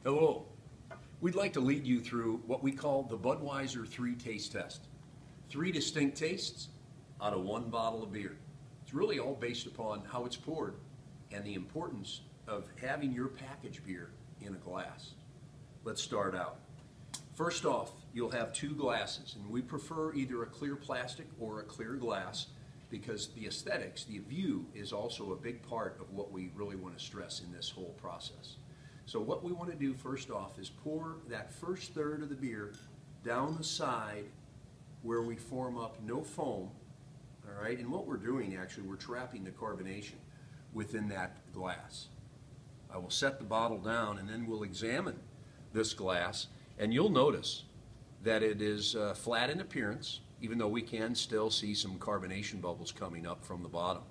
Hello. We'd like to lead you through what we call the Budweiser 3-taste test. 3 distinct tastes out of 1 bottle of beer. It's really all based upon how it's poured and the importance of having your packaged beer in a glass. Let's start out. First off, you'll have 2 glasses, and we prefer either a clear plastic or a clear glass because the aesthetics, the view, is also a big part of what we really want to stress in this whole process. So what we want to do first off is pour that first third of the beer down the side where we form up no foam, all right? And what we're doing actually, we're trapping the carbonation within that glass. I will set the bottle down and then we'll examine this glass, and you'll notice that it is flat in appearance, even though we can still see some carbonation bubbles coming up from the bottom.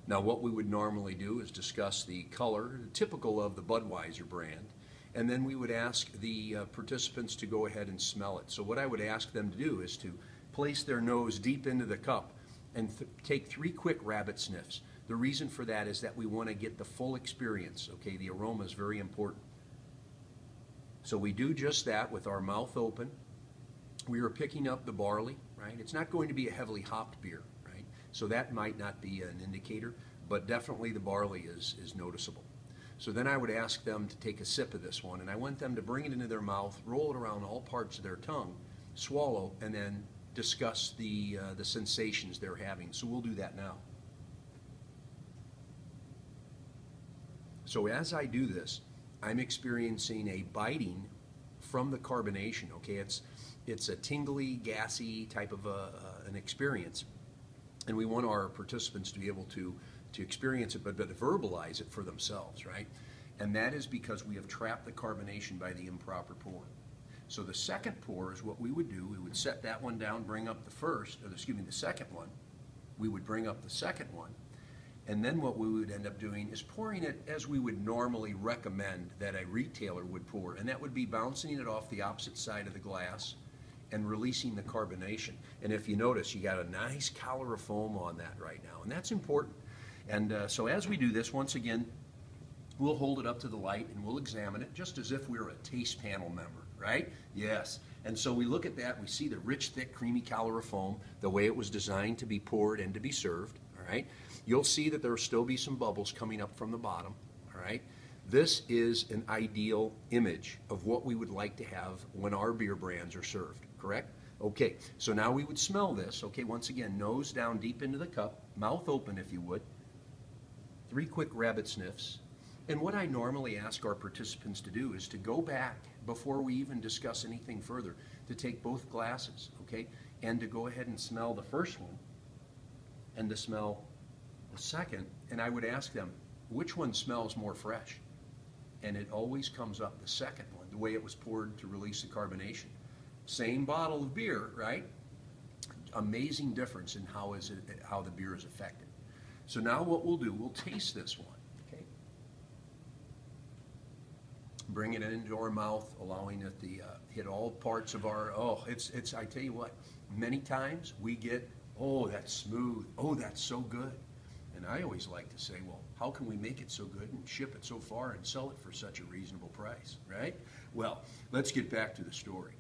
Now what we would normally do is discuss the color, typical of the Budweiser brand, and then we would ask the participants to go ahead and smell it. So what I would ask them to do is to place their nose deep into the cup and take 3 quick rabbit sniffs. The reason for that is that we want to get the full experience, okay? The aroma is very important. So we do just that with our mouth open. We are picking up the barley, right? It's not going to be a heavily hopped beer. So that might not be an indicator, but definitely the barley is noticeable. So then I would ask them to take a sip of this one, and I want them to bring it into their mouth, roll it around all parts of their tongue, swallow, and then discuss the sensations they're having. So we'll do that now. So as I do this, I'm experiencing a biting from the carbonation, okay? It's a tingly, gassy type of an experience. And we want our participants to be able to experience it, but to verbalize it for themselves, right? And that is because we have trapped the carbonation by the improper pour. So the second pour is what we would do. We would set that one down, bring up the second one. We would bring up the second one. And then what we would end up doing is pouring it as we would normally recommend that a retailer would pour. And that would be bouncing it off the opposite side of the glass and releasing the carbonation. And if you notice, you got a nice collar of foam on that right now, and that's important. And so as we do this, once again, we'll hold it up to the light and we'll examine it just as if we were a taste panel member, right? Yes. And so we look at that, we see the rich, thick, creamy collar of foam, the way it was designed to be poured and to be served, all right? You'll see that there will still be some bubbles coming up from the bottom, all right? This is an ideal image of what we would like to have when our beer brands are served, correct? Okay, so now we would smell this. Okay, once again, nose down deep into the cup, mouth open if you would, 3 quick rabbit sniffs. And what I normally ask our participants to do is to go back before we even discuss anything further, to take both glasses, okay, and to go ahead and smell the first one and to smell the second, and I would ask them, which one smells more fresh? And it always comes up the second one, the way it was poured to release the carbonation. Same bottle of beer, right? Amazing difference in how the beer is affected. So now what we'll do, we'll taste this one, okay? Bring it into our mouth, allowing it to hit all parts of our, I tell you what, many times we get, oh, that's smooth, oh, that's so good. And I always like to say, well, how can we make it so good and ship it so far and sell it for such a reasonable price, right? Well, let's get back to the story.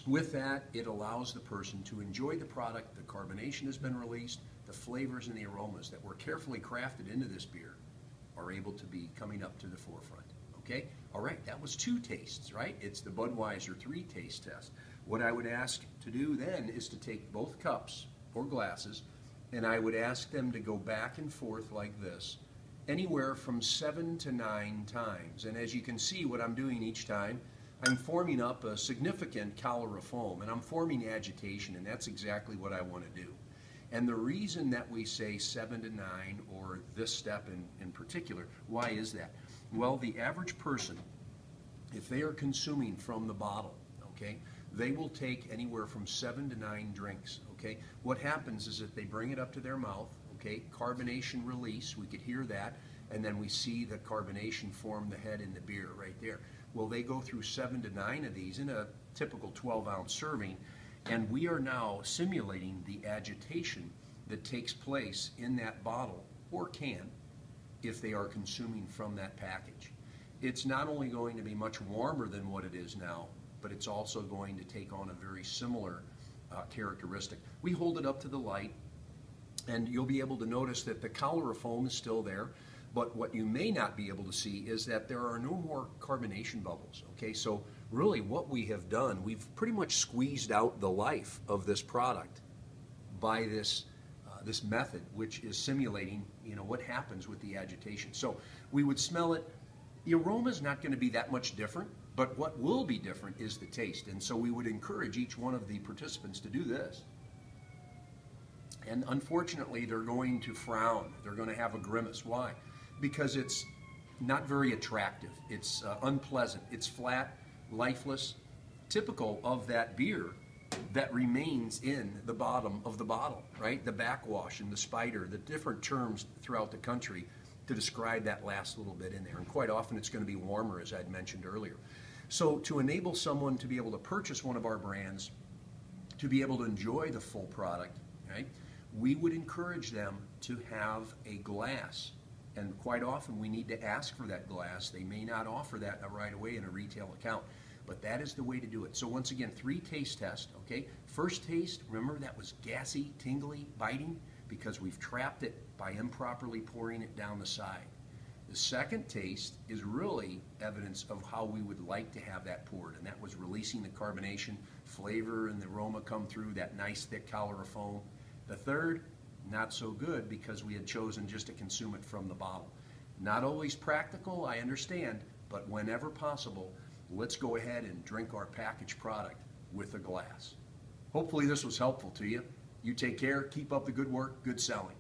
With that, it allows the person to enjoy the product. The carbonation has been released. The flavors and the aromas that were carefully crafted into this beer are able to be coming up to the forefront, okay? All right, that was 2 tastes, right? It's the Budweiser 3-taste test. What I would ask to do then is to take both cups or glasses, and I would ask them to go back and forth like this, anywhere from 7 to 9 times. And as you can see, what I'm doing each time, I'm forming up a significant collar of foam, and I'm forming agitation, and that's exactly what I want to do. And the reason that we say 7 to 9, or this step in particular, why is that? Well, the average person, if they are consuming from the bottle, okay, they will take anywhere from 7 to 9 drinks, okay? What happens is that they bring it up to their mouth, okay, carbonation release, we could hear that, and then we see the carbonation form the head in the beer right there. Well, they go through 7 to 9 of these in a typical 12-ounce serving, and we are now simulating the agitation that takes place in that bottle or can if they are consuming from that package. it's not only going to be much warmer than what it is now, but it's also going to take on a very similar characteristic. We hold it up to the light, and you'll be able to notice that the collar of foam is still there, but what you may not be able to see is that there are no more carbonation bubbles, okay? So really what we have done, we've pretty much squeezed out the life of this product by this this method, which is simulating, you know, what happens with the agitation. So we would smell it. The aroma is not going to be that much different, but what will be different is the taste. And so we would encourage each one of the participants to do this. And unfortunately, they're going to frown. They're going to have a grimace. Why? Because it's not very attractive. It's unpleasant. It's flat, lifeless, typical of that beer that remains in the bottom of the bottle, right? The backwash and the spider, the different terms throughout the country to describe that last little bit in there. And quite often it's going to be warmer, as I'd mentioned earlier. So to enable someone to be able to purchase one of our brands, to be able to enjoy the full product, right? We would encourage them to have a glass. And quite often we need to ask for that glass. They may not offer that right away in a retail account, but that is the way to do it. So once again, 3 taste tests, okay? First taste, remember that was gassy, tingly, biting, because we've trapped it by improperly pouring it down the side. The second taste is really evidence of how we would like to have that poured, and that was releasing the carbonation, flavor and the aroma come through, that nice thick collar of foam. The third, not so good, because we had chosen just to consume it from the bottle. Not always practical, I understand, but whenever possible, let's go ahead and drink our packaged product with a glass. Hopefully this was helpful to you. You take care, keep up the good work, good selling.